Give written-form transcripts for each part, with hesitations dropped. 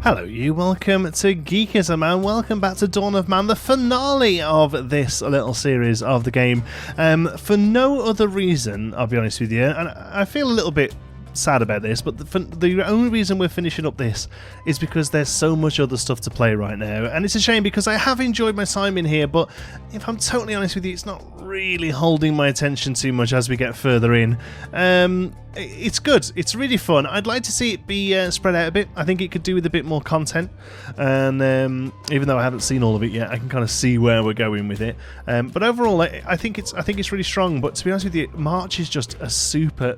Hello you, welcome to Geekism and welcome back to Dawn of Man, the finale of this little series of the game. For no other reason, I'll be honest with you, and I feel a little bit sad about this, but the only reason we're finishing up this is because there's so much other stuff to play right now, and it's a shame because I have enjoyed my time in here, but if I'm totally honest with you, it's not really holding my attention too much as we get further in. It's good, it's really fun. I'd like to see it be spread out a bit. I think it could do with a bit more content, and even though I haven't seen all of it yet, I can kind of see where we're going with it. But overall, I think it's really strong. But to be honest with you, March is just a super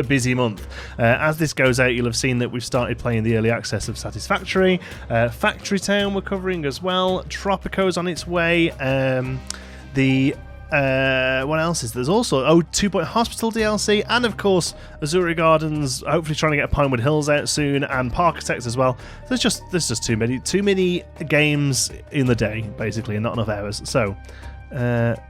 busy month. As this goes out, you'll have seen that we've started playing the early access of Satisfactory. Factory Town we're covering as well. Tropico's on its way. What else is there's also 2 Point Hospital DLC, and of course Azuri Gardens, hopefully trying to get Pinewood Hills out soon, and Parkitect as well. There's just too many games in the day basically, and not enough hours. So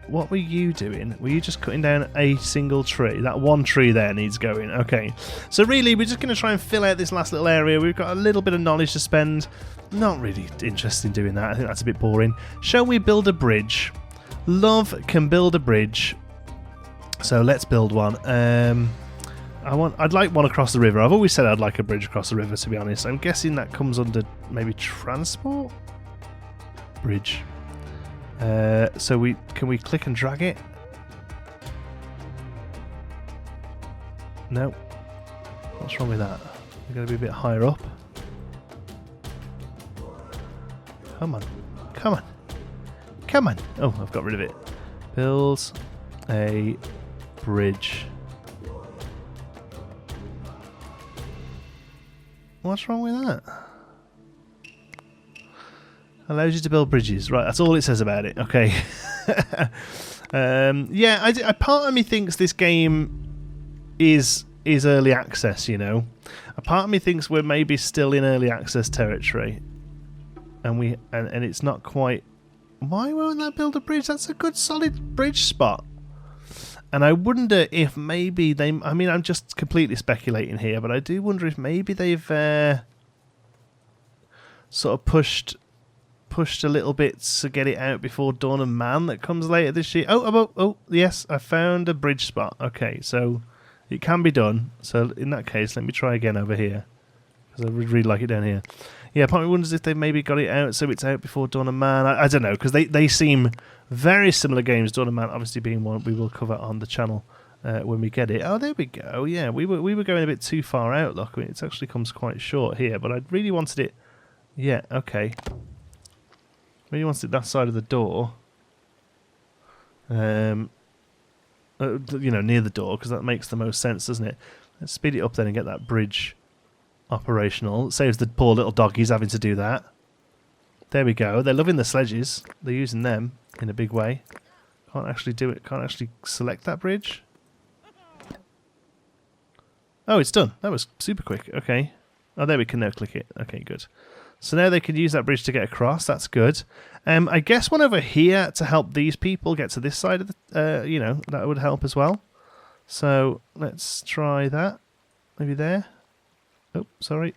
what were you doing? Were you just cutting down a single tree? That one tree there needs going. Okay, so really we're just going to try and fill out this last little area. We've got a little bit of knowledge to spend. Not really interested in doing that. I think that's a bit boring. Shall we build a bridge? Love can build a bridge, so let's build one. I'd like one across the river. I've always said I'd like a bridge across the river, to be honest. I'm guessing that comes under maybe transport bridge. So can we click and drag it? No. What's wrong with that? We're going to be a bit higher up. Come on. Oh, I've got rid of it. Build a bridge. What's wrong with that? Allows you to build bridges. Right, that's all it says about it. Okay. Yeah, part of me thinks this game is early access, you know. A part of me thinks we're maybe still in early access territory. And it's not quite. Why won't that build a bridge? That's a good solid bridge spot. And I wonder if maybe they... I mean, I'm just completely speculating here, but I do wonder if maybe they've sort of pushed a little bit to get it out before Dawn of Man that comes later this year. Oh, yes, I found a bridge spot. Okay, so it can be done. So in that case, let me try again over here, because I would really like it down here. Yeah, part of me wonders if they maybe got it out so it's out before Dawn of Man. I don't know, because they seem very similar games. Dawn of Man obviously being one we will cover on the channel when we get it. Oh, there we go. Yeah, we were going a bit too far out, look. I mean, it actually comes quite short here, but I really wanted it... Yeah, okay. Really wanted it that side of the door. You know, near the door, because that makes the most sense, doesn't it? Let's speed it up then and get that bridge operational. It saves the poor little doggies having to do that. There we go. They're loving the sledges. They're using them in a big way. Can't actually do it. Can't actually select that bridge. Oh, it's done. That was super quick. Okay. Oh, there we can now click it. Okay, good. So now they can use that bridge to get across. That's good. I guess one over here to help these people get to this side of the... you know, that would help as well. So let's try that. Maybe there. Oh, sorry.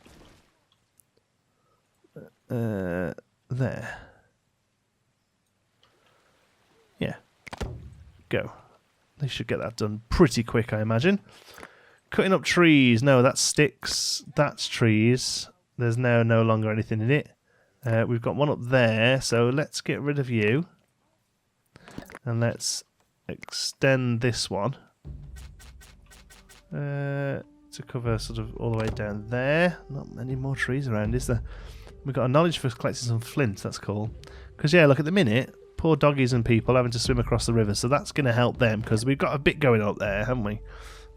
There. Yeah. Go. They should get that done pretty quick, I imagine. Cutting up trees. No, that's sticks. That's trees. There's now no longer anything in it. We've got one up there, so let's get rid of you. And let's extend this one. To cover sort of all the way down there. Not many more trees around, is there? We've got a knowledge for collecting some flint, that's cool. Because, yeah, look, at the minute, poor doggies and people having to swim across the river, so that's going to help them, because we've got a bit going up there, haven't we?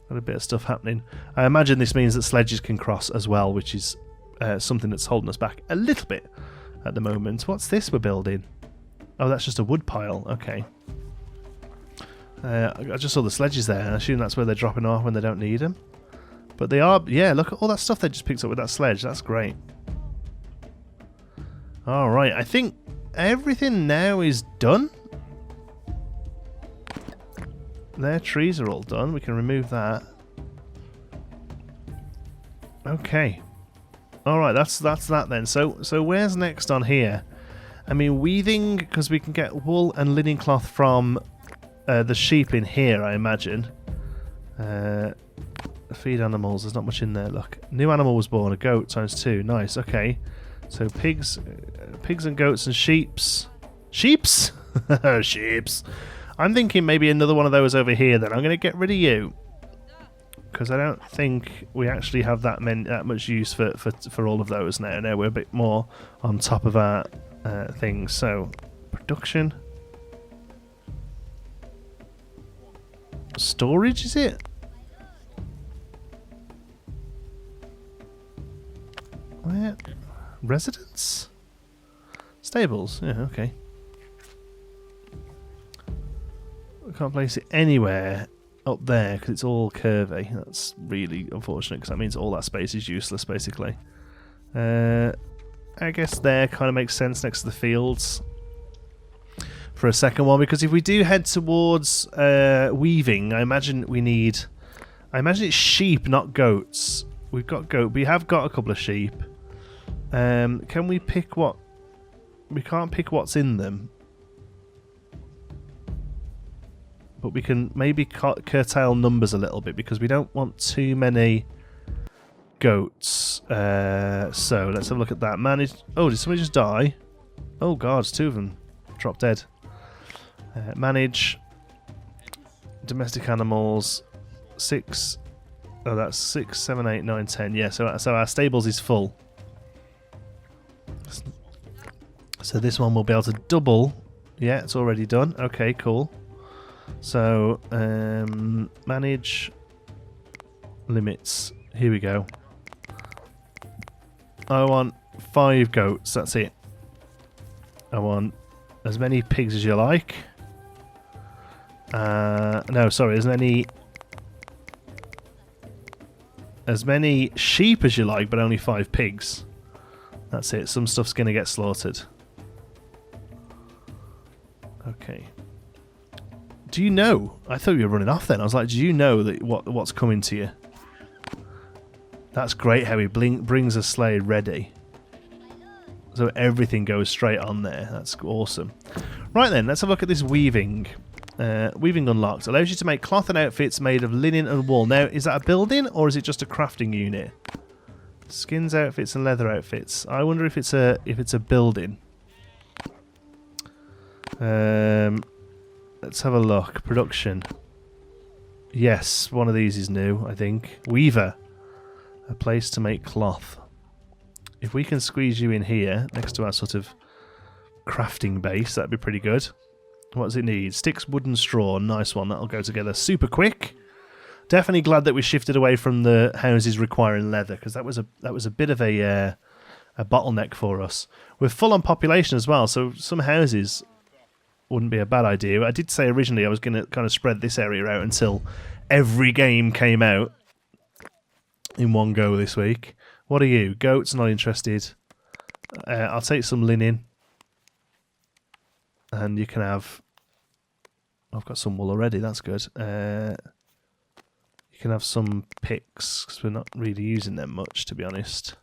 Got a bit of stuff happening. I imagine this means that sledges can cross as well, which is something that's holding us back a little bit at the moment. What's this we're building? Oh, that's just a wood pile. Okay. I just saw the sledges there, and I assume that's where they're dropping off when they don't need them. But they are, yeah, look at all that stuff they just picked up with that sledge. That's great. Alright, I think everything now is done. Their trees are all done. We can remove that. Okay. All right, that's that then. So where's next on here? I mean, weaving, because we can get wool and linen cloth from the sheep in here, I imagine. Feed animals, there's not much in there, look. New animal was born, a goat times 2. Nice, okay. So pigs and goats and sheeps. Sheeps? Sheeps. I'm thinking maybe another one of those over here then. I'm going to get rid of you. Because I don't think we actually have that much use for all of those now. No, we're a bit more on top of our things. So, production. Storage, is it? Where? Residence? Stables? Yeah, okay. We can't place it anywhere up there because it's all curvy. That's really unfortunate because that means all that space is useless, basically. I guess there kind of makes sense next to the fields for a second one, because if we do head towards weaving, I imagine we need... I imagine it's sheep, not goats. We've got goat. We have got a couple of sheep. Can we pick what... We can't pick what's in them. But we can maybe curtail numbers a little bit because we don't want too many goats. So let's have a look at that. Manage. Oh, did somebody just die? Oh god, 2 of them dropped dead. Manage domestic animals. 6. Oh, that's 6, 7, 8, 9, 10. Yeah, so our stables is full. So this one will be able to double. Yeah, it's already done. Okay, cool. So, manage limits. Here we go. I want 5 goats, that's it. I want as many pigs as you like. No, sorry, as many sheep as you like, but only 5 pigs. That's it, some stuff's going to get slaughtered. Okay. Do you know? I thought you were running off then. I was like, do you know that what's coming to you? That's great how he brings a sleigh ready. So everything goes straight on there. That's awesome. Right then, let's have a look at this weaving. Weaving unlocked. Allows you to make cloth and outfits made of linen and wool. Now, is that a building or is it just a crafting unit? Skins, outfits and leather outfits. I wonder if it's a building. Let's have a look. Production. Yes, one of these is new, I think. Weaver. A place to make cloth. If we can squeeze you in here, next to our sort of crafting base, that'd be pretty good. What does it need? Sticks, wood and straw. Nice one. That'll go together super quick. Definitely glad that we shifted away from the houses requiring leather, because that was a bit of a bottleneck for us. We're full on population as well, so some houses wouldn't be a bad idea. I did say originally I was going to kind of spread this area out until every game came out in one go this week. What are you? Goats, not interested. I'll take some linen. And you can have... I've got some wool already, that's good. You can have some picks, because we're not really using them much, to be honest.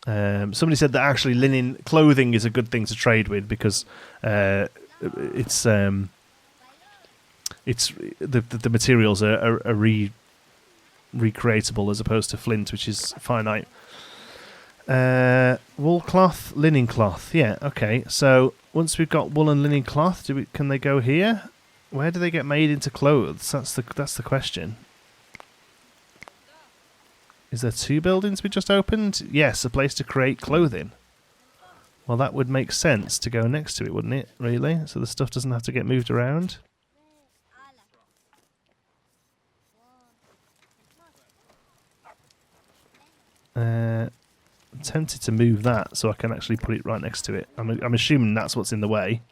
Somebody said that actually linen clothing is a good thing to trade with because it's the materials are recreatable as opposed to flint, which is finite. Wool cloth, linen cloth. Yeah, okay. So once we've got wool and linen cloth, can they go here? Where do they get made into clothes? That's the question. Is there 2 buildings we just opened? Yes, a place to create clothing. Well, that would make sense to go next to it, wouldn't it, really? So the stuff doesn't have to get moved around. I'm tempted to move that so I can actually put it right next to it. I'm assuming that's what's in the way.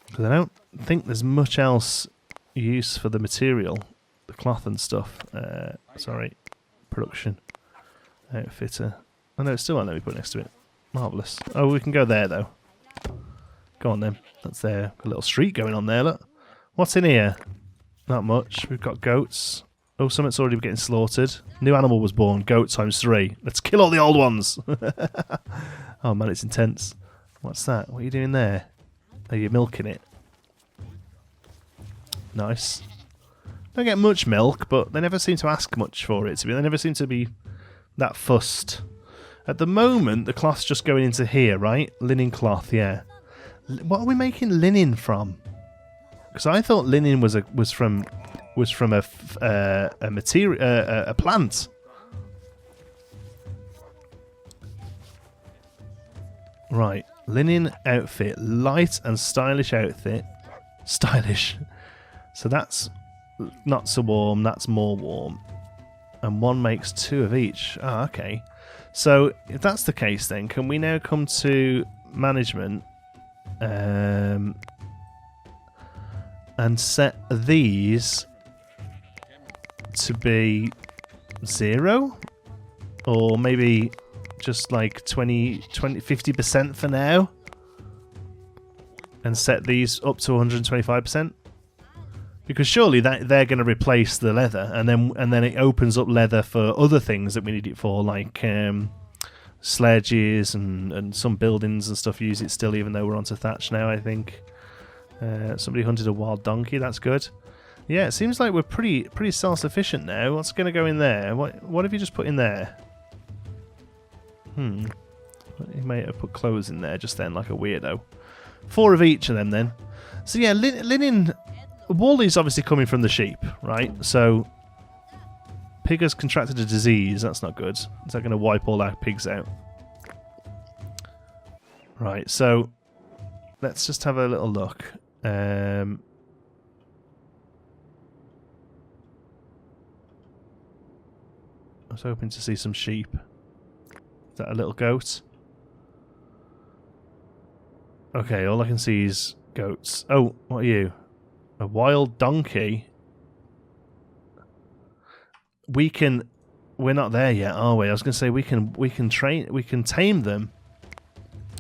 Because I don't think there's much else use for the material, the cloth and stuff. Sorry, production, outfitter. Oh no, it still won't let me put it next to it. Marvellous. Oh, we can go there though. Go on then. That's there. A little street going on there, look. What's in here? Not much. We've got goats. Oh, something's already getting slaughtered. New animal was born. Goat times 3. Let's kill all the old ones. Oh man, it's intense. What's that? What are you doing there? Are you milking it? Nice. Don't get much milk, but they never seem to ask much for it. They never seem to be that fussed. At the moment, the cloth's just going into here, right? Linen cloth, yeah. What are we making linen from? Because I thought linen was from a material, a plant. Right, linen outfit, light and stylish outfit. Stylish. So that's not so warm, that's more warm. And one makes 2 of each. Ah, okay. So if that's the case then, can we now come to management and set these to be 0? Or maybe just like 50% for now? And set these up to 125%? Because surely they're going to replace the leather, and then it opens up leather for other things that we need it for, like sledges and some buildings and stuff use it still, even though we're onto thatch now, I think. Somebody hunted a wild donkey, that's good. Yeah, it seems like we're pretty self-sufficient now. What's going to go in there? What have you just put in there? You may have put clothes in there just then, like a weirdo. 4 of each of them then. So yeah, linen... Wool is obviously coming from the sheep, right? So, pig has contracted a disease. That's not good. Is that going to wipe all our pigs out? Right, so let's just have a little look. I was hoping to see some sheep. Is that a little goat? Okay, all I can see is goats. Oh, what are you? A wild donkey? We're not there yet, are we? I was going to say we can tame them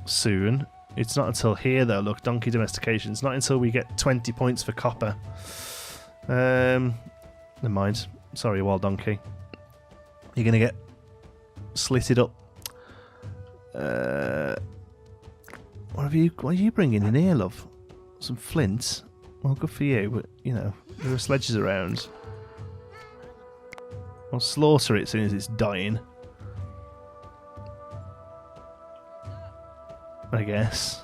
soon. It's not until here though. Look, donkey domestication. It's not until we get 20 points for copper. Never mind. Sorry, wild donkey. You're going to get slitted up. What are you bringing in here, love? Some flint. Well, good for you, but, you know, there are sledges around. I'll slaughter it as soon as it's dying. I guess.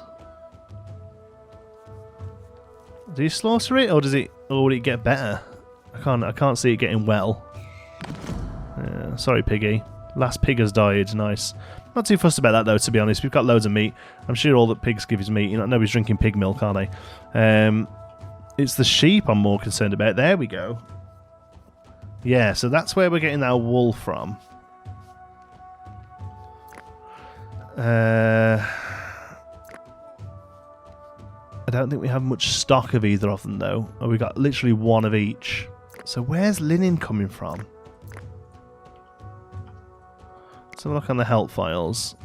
Do you slaughter it, or will it get better? I can't see it getting well. Sorry, piggy. Last pig has died. Nice. Not too fussed about that though, to be honest. We've got loads of meat. I'm sure all that pigs give is meat. You know, nobody's drinking pig milk, are they? It's the sheep I'm more concerned about. There we go. Yeah, so that's where we're getting our wool from. I don't think we have much stock of either of them, though. Oh, we got literally 1 of each. So where's linen coming from? Let's have a look on the help files,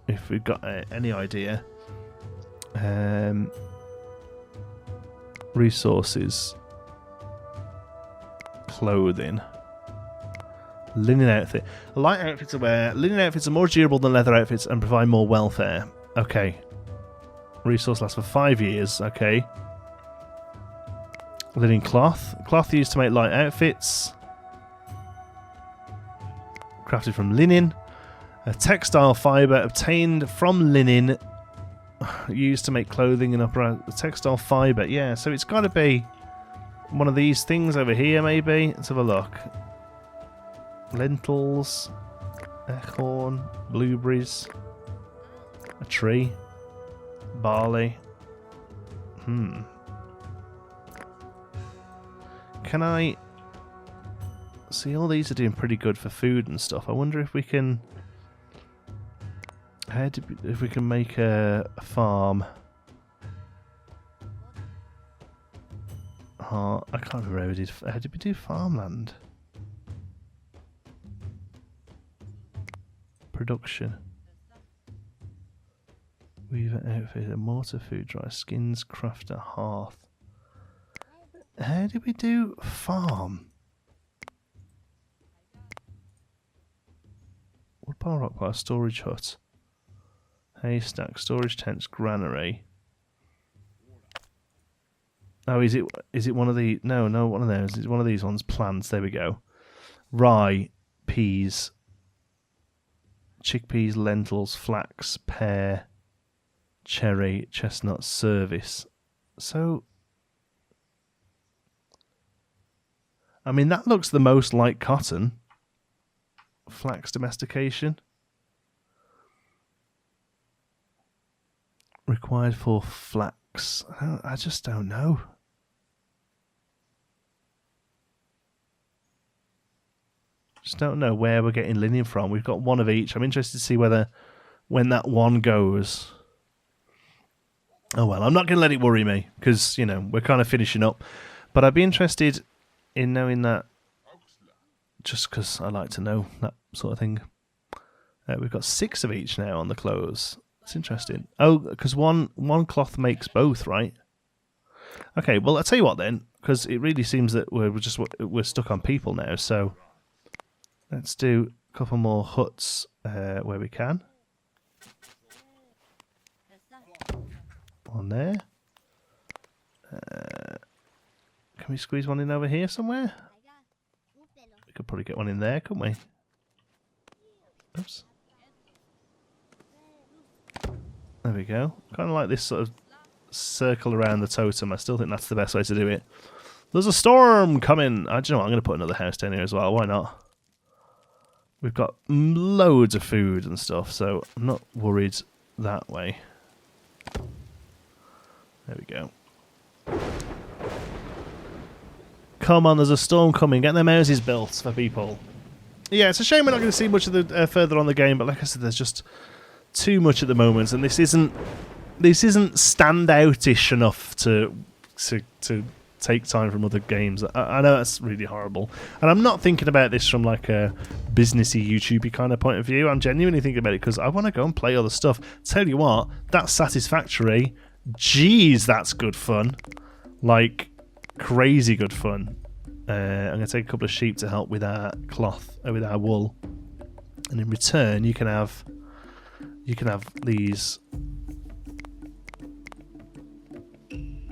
if we've got any idea. Resources. Clothing. Linen outfit. Light outfits are wear. Linen outfits are more durable than leather outfits and provide more welfare. Okay. Resource lasts for 5 years. Okay. Linen cloth. Cloth used to make light outfits. Crafted from linen. A textile fibre obtained from linen. Used to make clothing and upper textile fibre. Yeah, so it's got to be one of these things over here, maybe. Let's have a look. Lentils, acorn, blueberries, a tree, barley. Can I see? All these are doing pretty good for food and stuff. I wonder if we can. If we can make a farm. Oh, I can't remember how did we do farmland? Production. Weaver outfit, a mortar food dryer, skins, crafter, hearth. How did we do farm? Wood pile, rock pile, storage hut, haystack, storage tents, granary. Oh, is it one of the... No, one of those. It's one of these ones. Plants, there we go. Rye, peas, chickpeas, lentils, flax, pear, cherry, chestnut, service. So, I mean, that looks the most like cotton. Flax domestication. Required for flax. I just don't know. Just don't know where we're getting linen from. We've got one of each. I'm interested to see whether when that one goes. Oh well, I'm not going to let it worry me because, you know, we're kind of finishing up. But I'd be interested in knowing that just because I like to know that sort of thing. We've got 6 of each now on the clothes. It's interesting. Oh, because one cloth makes both, right? Okay, well, I'll tell you what then, because it really seems that we're stuck on people now, so let's do a couple more huts where we can. One there. Can we squeeze one in over here somewhere? We could probably get one in there, couldn't we? Oops. There we go. Kind of like this sort of circle around the totem. I still think that's the best way to do it. There's a storm coming. I don't know what, I'm going to put another house down here as well. Why not? We've got loads of food and stuff, so I'm not worried that way. There we go. Come on, there's a storm coming. Get them houses built for people. Yeah, it's a shame we're not going to see much of the further on the game, but like I said, there's just too much at the moment, and this isn't standoutish enough to take time from other games. I know that's really horrible, and I'm not thinking about this from like a businessy, YouTubey kind of point of view. I'm genuinely thinking about it because I want to go and play other stuff. Tell you what, that's Satisfactory. Jeez, that's good fun. Like crazy good fun. I'm going to take a couple of sheep to help with our cloth, with our wool, and in return you can have these.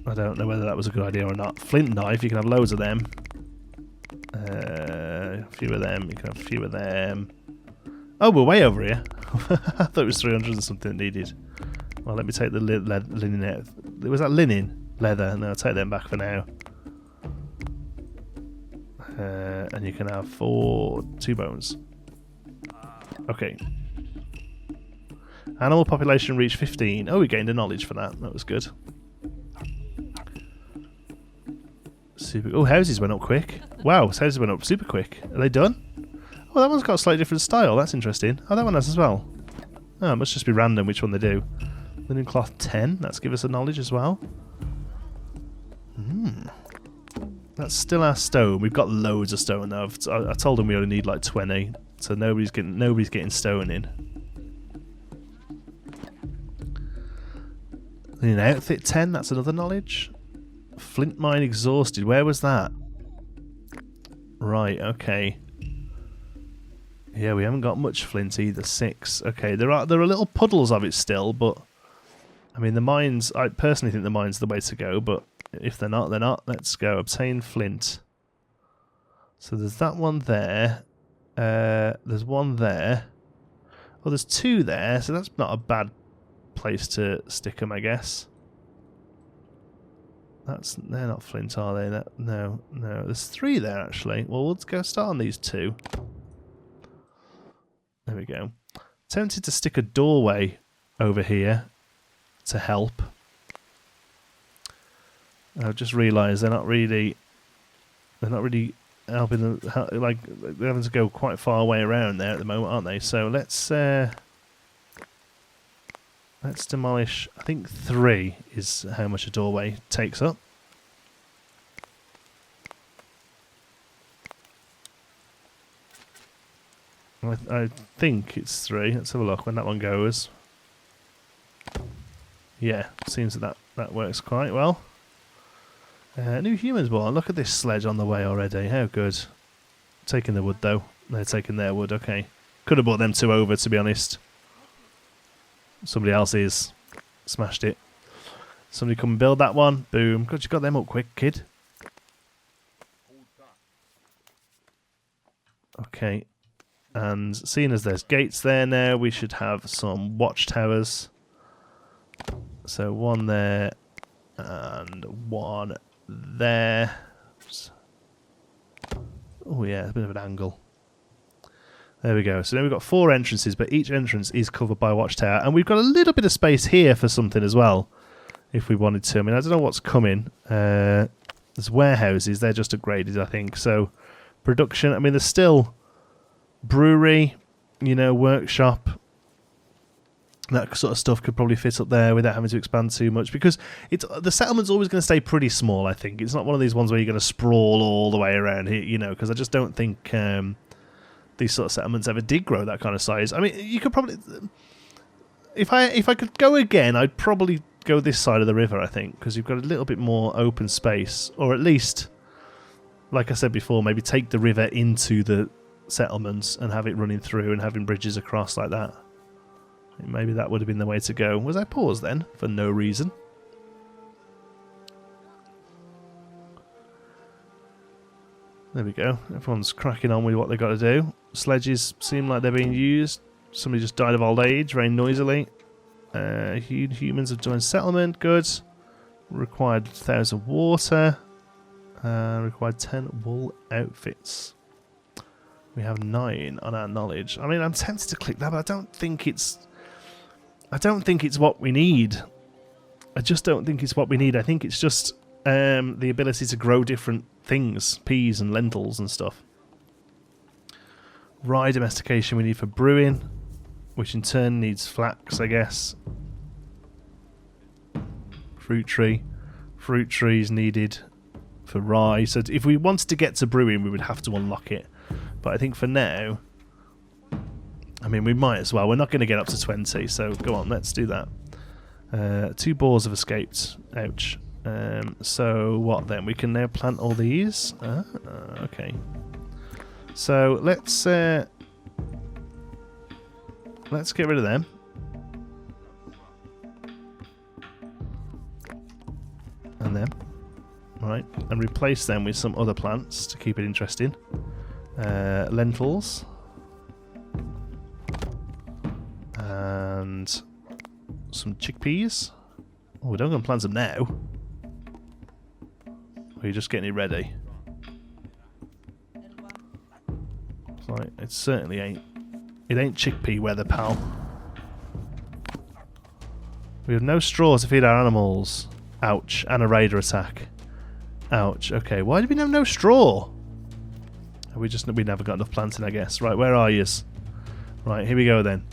I don't know whether that was a good idea or not. Flint knife, you can have loads of them. A few of them, you can have a few of them. Oh, we're way over here. I thought it was 300 or something needed. Well, let me take the linen out. Was that linen? Leather. No, I'll take them back for now. And you can have 2 bones. Okay. Animal population reached 15. Oh, we gained a knowledge for that. That was good. Super. Oh, houses went up quick. Wow, houses went up super quick. Are they done? Oh, that one's got a slightly different style. That's interesting. Oh, that one has as well. Oh, it must just be random which one they do. Linen cloth 10. That's give us a knowledge as well. That's still our stone. We've got loads of stone though. I told them we only need like 20, so nobody's getting stone in. Linen outfit 10. That's another knowledge. Flint mine exhausted. Where was that? Right. Okay. Yeah, we haven't got much flint either. 6. Okay, there are little puddles of it still, but I mean the mines. I personally think the mines are the way to go, but if they're not, they're not. Let's go. Obtain flint. So there's that one there. There's one there. Oh, there's 2 there, so that's not a bad place to stick them, I guess. They're not flint, are they? No. There's 3 there, actually. Well, let's go start on these 2. There we go. Tempted to stick a doorway over here to help. I've just realised they're not really helping them. Like they're having to go quite far away around there at the moment, aren't they? So let's demolish. I think 3 is how much a doorway takes up. I think it's 3. Let's have a look when that one goes. Yeah, seems that works quite well. New humans born. Look at this sledge on the way already. How good. Taking the wood though. They're taking their wood. Okay. Could have brought them two over, to be honest. Somebody else is. Smashed it. Somebody come and build that one. Boom. God, you got them up quick, kid. Okay. And seeing as there's gates there now, we should have some watchtowers. So one there and one there. Oh yeah, a bit of an angle. There we go. So now we've got 4 entrances, but each entrance is covered by a watchtower. And we've got a little bit of space here for something as well, if we wanted to. I mean, I don't know what's coming. There's warehouses. They're just upgraded, I think. So production. I mean, there's still brewery, you know, workshop. That sort of stuff could probably fit up there without having to expand too much, because the settlement's always going to stay pretty small, I think. It's not one of these ones where you're going to sprawl all the way around here, you know, because I just don't think these sort of settlements ever did grow that kind of size. I mean, you could probably... If I could go again, I'd probably go this side of the river, I think, because you've got a little bit more open space, or at least, like I said before, maybe take the river into the settlements and have it running through and having bridges across like that. Maybe that would have been the way to go. Was I paused then? For no reason. There we go. Everyone's cracking on with what they've got to do. Sledges seem like they're being used. Somebody just died of old age, very noisily. Humans have joined settlement. Good. Required 1,000 water. Required 10 wool outfits. We have 9 on our knowledge. I mean, I'm tempted to click that, but I don't think it's what we need. I just don't think it's what we need. I think it's just the ability to grow different things, peas and lentils and stuff. Rye domestication we need for brewing, which in turn needs flax, I guess. Fruit trees needed for rye. So if we wanted to get to brewing, we would have to unlock it. But I think for now, I mean, we might as well. We're not going to get up to 20, so go on, let's do that. 2 boars have escaped. Ouch. So what then? We can now plant all these. Okay. So let's get rid of them. And them. Right. And replace them with some other plants to keep it interesting. Lentils. And some chickpeas. Oh, we don't go and plant them now. Or are you just getting it ready? Right, it certainly ain't. It ain't chickpea weather, pal. We have no straw to feed our animals. Ouch. And a raider attack. Ouch. Okay, why do we have no straw? We never got enough planting, I guess. Right, where are yous? Right, here we go then.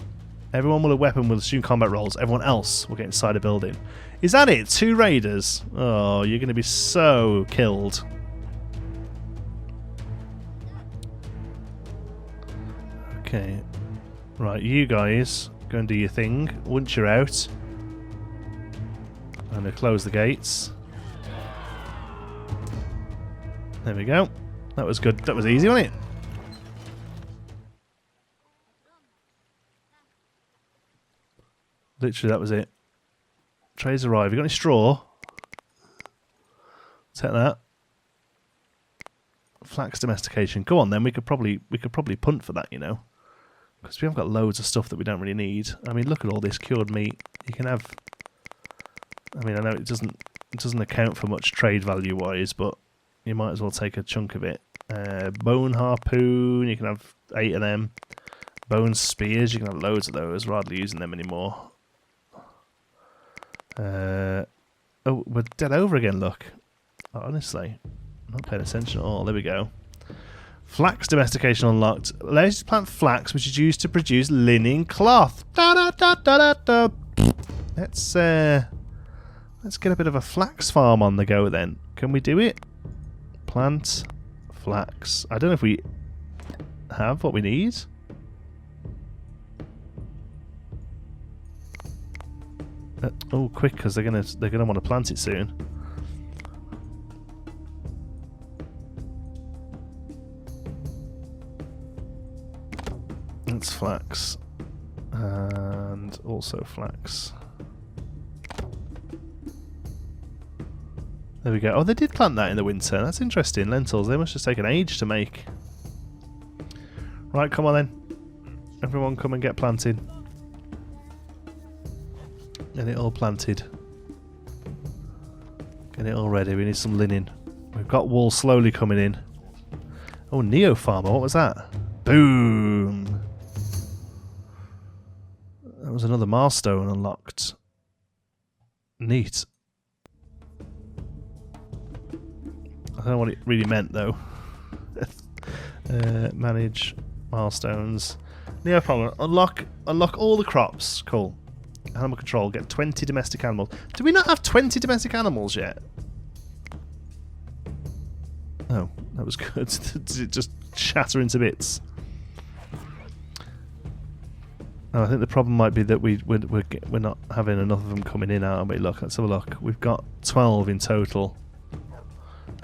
Everyone with a weapon will assume combat roles. Everyone else will get inside a building. Is that it? 2 raiders? Oh, you're going to be so killed. Okay. Right, you guys, go and do your thing. Once you're out, I'm going to close the gates. There we go. That was good. That was easy, wasn't it? Literally, that was it. Trays arrive. You got any straw? Take that. Flax domestication. Go on then. We could probably punt for that, you know, because we have got loads of stuff that we don't really need. I mean, look at all this cured meat. You can have. I mean, I know it doesn't account for much trade value wise, but you might as well take a chunk of it. Bone harpoon. You can have 8 of them. Bone spears. You can have loads of those. Rather using them anymore. Oh, we're dead over again, look. Oh, honestly, I'm not paying attention at all. There we go. Flax domestication unlocked. Allows you to plant flax, which is used to produce linen cloth. Da da da da da da. Let's get a bit of a flax farm on the go then. Can we do it? Plant flax. I don't know if we have what we need. Oh, quick, because they're gonna want to plant it soon. That's flax. And also flax. There we go. Oh, they did plant that in the winter. That's interesting. Lentils. They must just take an age to make. Right, come on then. Everyone come and get planted. Get it all planted. Get it all ready. We need some linen. We've got wool slowly coming in. Oh, Neo Farmer. What was that? Boom. That was another milestone unlocked. Neat. I don't know what it really meant though. Manage milestones. Neo Farmer. Unlock all the crops. Cool. Animal control. Get 20 domestic animals. Do we not have 20 domestic animals yet? Oh, that was good. Did it just shatter into bits? Oh, I think the problem might be that we're not having enough of them coming in, aren't we? Look, let's have a look. We've got 12 in total,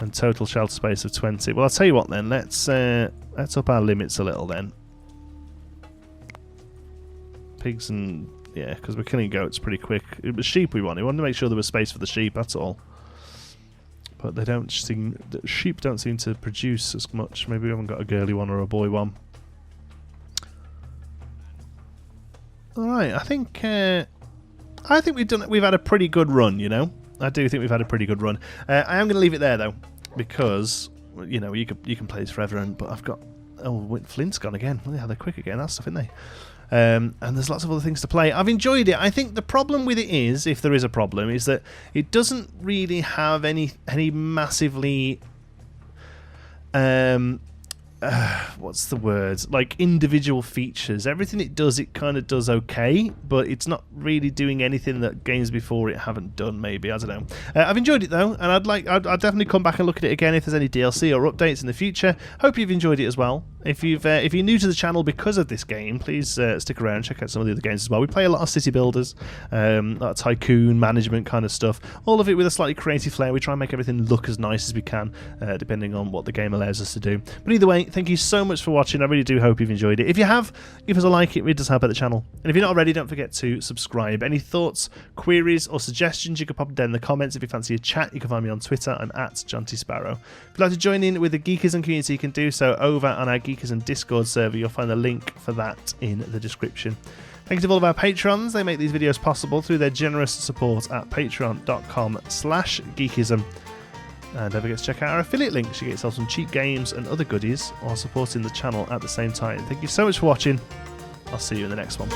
and total shelter space of 20. Well, I'll tell you what then. Let's up our limits a little then. Pigs and yeah, because we're killing goats pretty quick. It was sheep we wanted. We wanted to make sure there was space for the sheep. That's all. But they don't seem. The sheep don't seem to produce as much. Maybe we haven't got a girly one or a boy one. All right, I think we've had a pretty good run. You know, I do think we've had a pretty good run. I am going to leave it there though, because you know you can play this forever. But I've got Flint's gone again. Well, yeah, they're quick again. That's stuff, isn't they? And there's lots of other things to play. I've enjoyed it. I think the problem with it is, if there is a problem, is that it doesn't really have any massively what's the word? Like individual features. Everything it does, it kind of does okay, but it's not really doing anything that games before it haven't done. Maybe, I don't know. I've enjoyed it though, and I'd definitely come back and look at it again if there's any DLC or updates in the future. Hope you've enjoyed it as well. If you're new to the channel because of this game, please stick around and check out some of the other games as well. We play a lot of city builders, a lot of tycoon management kind of stuff. All of it with a slightly creative flair. We try and make everything look as nice as we can, depending on what the game allows us to do. But either way, thank you so much for watching. I really do hope you've enjoyed it. If you have, give us a like. It really does help out the channel. And if you're not already, don't forget to subscribe. Any thoughts, queries, or suggestions, you can pop them down in the comments. If you fancy a chat, you can find me on Twitter. I'm at JontySparrow. If you'd like to join in with the Geekism community, you can do so over on our Geekism Discord server. You'll find the link for that in the description. Thank you to all of our patrons. They make these videos possible through their generous support at patreon.com/geekism. And don't forget to check out our affiliate links. You get yourself some cheap games and other goodies while supporting the channel at the same time. Thank you so much for watching. I'll see you in the next one.